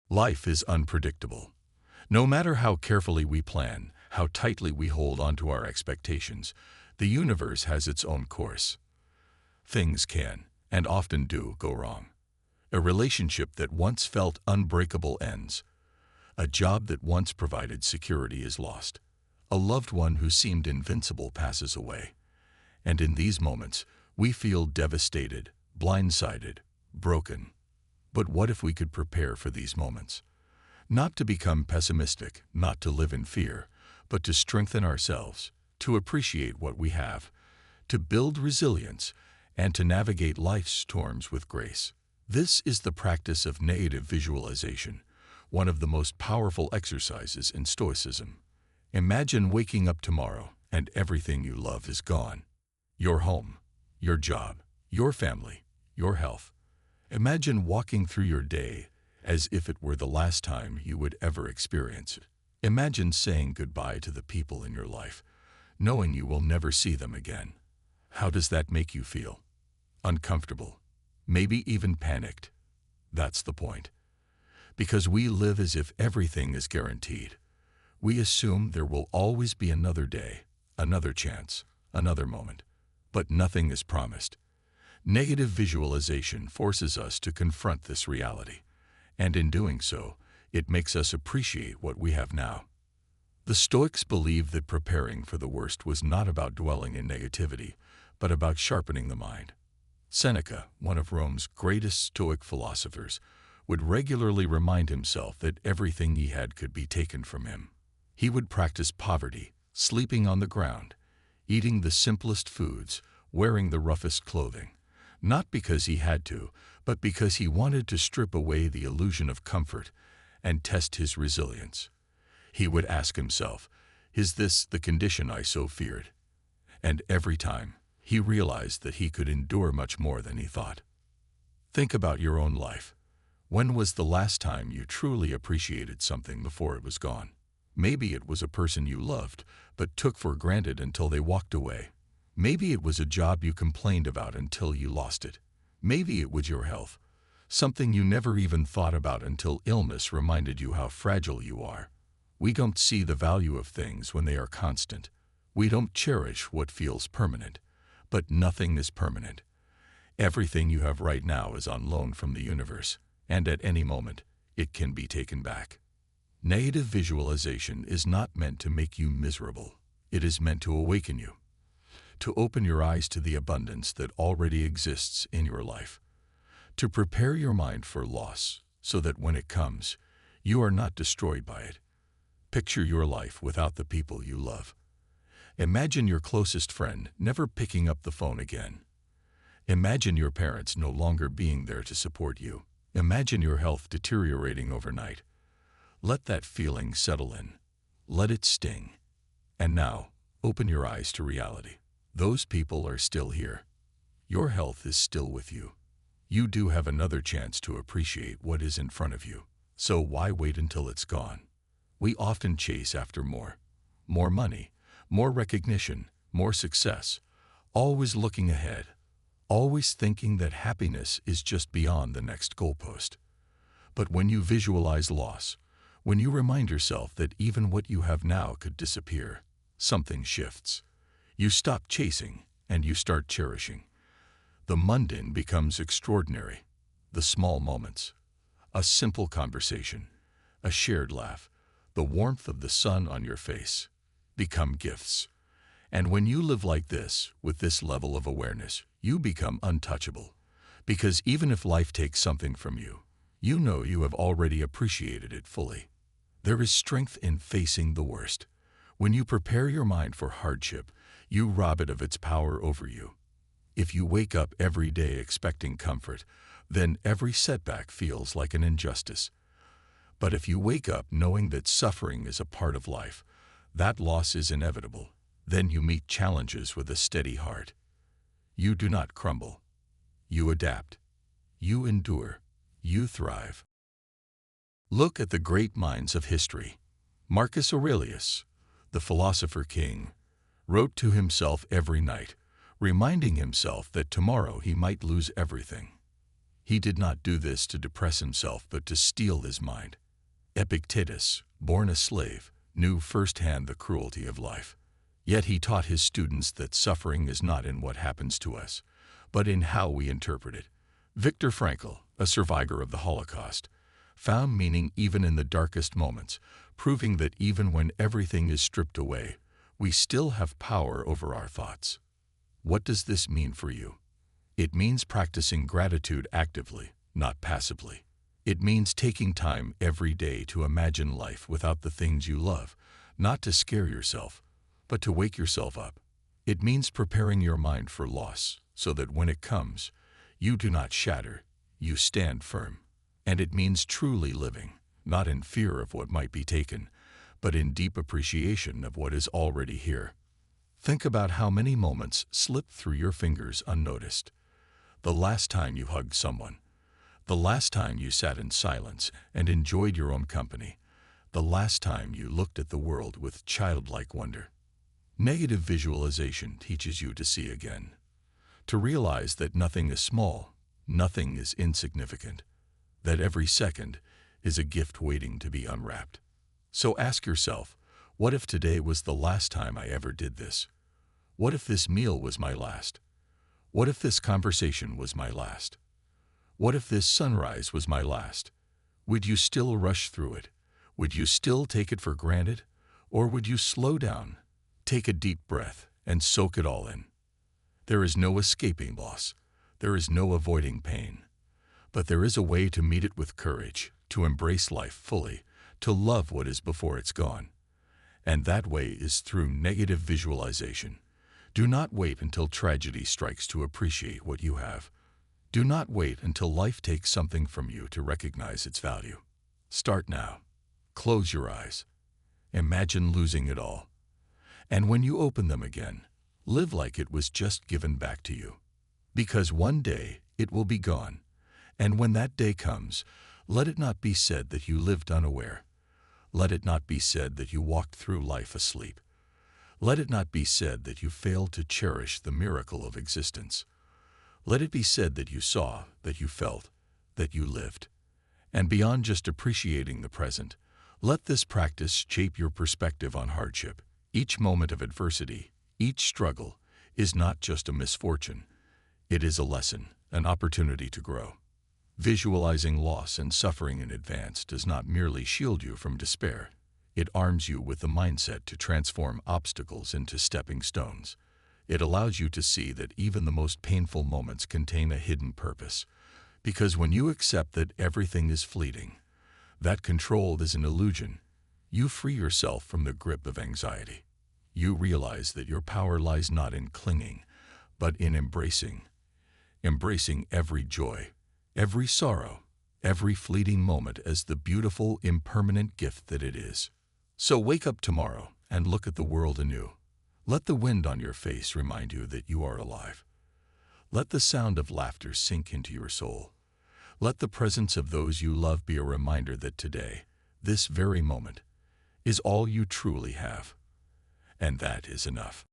Life is unpredictable. No matter how carefully we plan, how tightly we hold onto our expectations, the universe has its own course. Things can, and often do, go wrong. A relationship that once felt unbreakable ends. A job that once provided security is lost. A loved one who seemed invincible passes away. And in these moments, we feel devastated, blindsided, broken. But what if we could prepare for these moments? Not to become pessimistic, not to live in fear, but to strengthen ourselves, to appreciate what we have, to build resilience, and to navigate life's storms with grace. This is the practice of negative visualization, one of the most powerful exercises in Stoicism. Imagine waking up tomorrow and everything you love is gone. Your home, your job, your family, your health. Imagine walking through your day as if it were the last time you would ever experience it. Imagine saying goodbye to the people in your life, knowing you will never see them again. How does that make you feel? Uncomfortable, maybe even panicked. That's the point. Because we live as if everything is guaranteed. We assume there will always be another day, another chance, another moment. But nothing is promised. Negative visualization forces us to confront this reality, and in doing so, it makes us appreciate what we have now. The Stoics believed that preparing for the worst was not about dwelling in negativity, but about sharpening the mind. Seneca, one of Rome's greatest Stoic philosophers, would regularly remind himself that everything he had could be taken from him. He would practice poverty, sleeping on the ground, eating the simplest foods, wearing the roughest clothing. Not because he had to, but because he wanted to strip away the illusion of comfort and test his resilience. He would ask himself, "Is this the condition I so feared?" And every time, he realized that he could endure much more than he thought. Think about your own life. When was the last time you truly appreciated something before it was gone? Maybe it was a person you loved, but took for granted until they walked away. Maybe it was a job you complained about until you lost it. Maybe it was your health, something you never even thought about until illness reminded you how fragile you are. We don't see the value of things when they are constant. We don't cherish what feels permanent. But nothing is permanent. Everything you have right now is on loan from the universe, and at any moment, it can be taken back. Negative visualization is not meant to make you miserable. It is meant to awaken you, to open your eyes to the abundance that already exists in your life, to prepare your mind for loss so that when it comes, you are not destroyed by it. Picture your life without the people you love. Imagine your closest friend never picking up the phone again. Imagine your parents no longer being there to support you. Imagine your health deteriorating overnight. Let that feeling settle in. Let it sting. And now, open your eyes to reality. Those people are still here. Your health is still with you. You do have another chance to appreciate what is in front of you. So why wait until it's gone? We often chase after more. More money, more recognition, more success. Always looking ahead. Always thinking that happiness is just beyond the next goalpost. But when you visualize loss, when you remind yourself that even what you have now could disappear, something shifts. You stop chasing and you start cherishing. The mundane becomes extraordinary. The small moments, a simple conversation, a shared laugh, the warmth of the sun on your face, become gifts. And when you live like this, with this level of awareness, you become untouchable. Because even if life takes something from you, you know you have already appreciated it fully. There is strength in facing the worst. When you prepare your mind for hardship, you rob it of its power over you. If you wake up every day expecting comfort, then every setback feels like an injustice. But if you wake up knowing that suffering is a part of life, that loss is inevitable, then you meet challenges with a steady heart. You do not crumble. You adapt. You endure. You thrive. Look at the great minds of history. Marcus Aurelius, the philosopher king, wrote to himself every night, reminding himself that tomorrow he might lose everything. He did not do this to depress himself, but to steel his mind. Epictetus, born a slave, knew firsthand the cruelty of life. Yet he taught his students that suffering is not in what happens to us, but in how we interpret it. Viktor Frankl, a survivor of the Holocaust, found meaning even in the darkest moments, proving that even when everything is stripped away, we still have power over our thoughts. What does this mean for you? It means practicing gratitude actively, not passively. It means taking time every day to imagine life without the things you love, not to scare yourself, but to wake yourself up. It means preparing your mind for loss, so that when it comes, you do not shatter, you stand firm. And it means truly living, not in fear of what might be taken, but in deep appreciation of what is already here. Think about how many moments slip through your fingers unnoticed. The last time you hugged someone, the last time you sat in silence and enjoyed your own company, the last time you looked at the world with childlike wonder. Negative visualization teaches you to see again, to realize that nothing is small, nothing is insignificant, that every second is a gift waiting to be unwrapped. So ask yourself, what if today was the last time I ever did this? What if this meal was my last? What if this conversation was my last? What if this sunrise was my last? Would you still rush through it? Would you still take it for granted? Or would you slow down, take a deep breath, and soak it all in? There is no escaping loss. There is no avoiding pain. But there is a way to meet it with courage, to embrace life fully, to love what is before it's gone. And that way is through negative visualization. Do not wait until tragedy strikes to appreciate what you have. Do not wait until life takes something from you to recognize its value. Start now. Close your eyes. Imagine losing it all. And when you open them again, live like it was just given back to you. Because one day it will be gone. And when that day comes, let it not be said that you lived unaware. Let it not be said that you walked through life asleep. Let it not be said that you failed to cherish the miracle of existence. Let it be said that you saw, that you felt, that you lived. And beyond just appreciating the present, let this practice shape your perspective on hardship. Each moment of adversity, each struggle, is not just a misfortune. It is a lesson, an opportunity to grow. Visualizing loss and suffering in advance does not merely shield you from despair. It arms you with the mindset to transform obstacles into stepping stones. It allows you to see that even the most painful moments contain a hidden purpose. Because when you accept that everything is fleeting, that control is an illusion, you free yourself from the grip of anxiety. You realize that your power lies not in clinging, but in embracing. Embracing every joy, every sorrow, every fleeting moment as the beautiful, impermanent gift that it is. So wake up tomorrow and look at the world anew. Let the wind on your face remind you that you are alive. Let the sound of laughter sink into your soul. Let the presence of those you love be a reminder that today, this very moment, is all you truly have. And that is enough.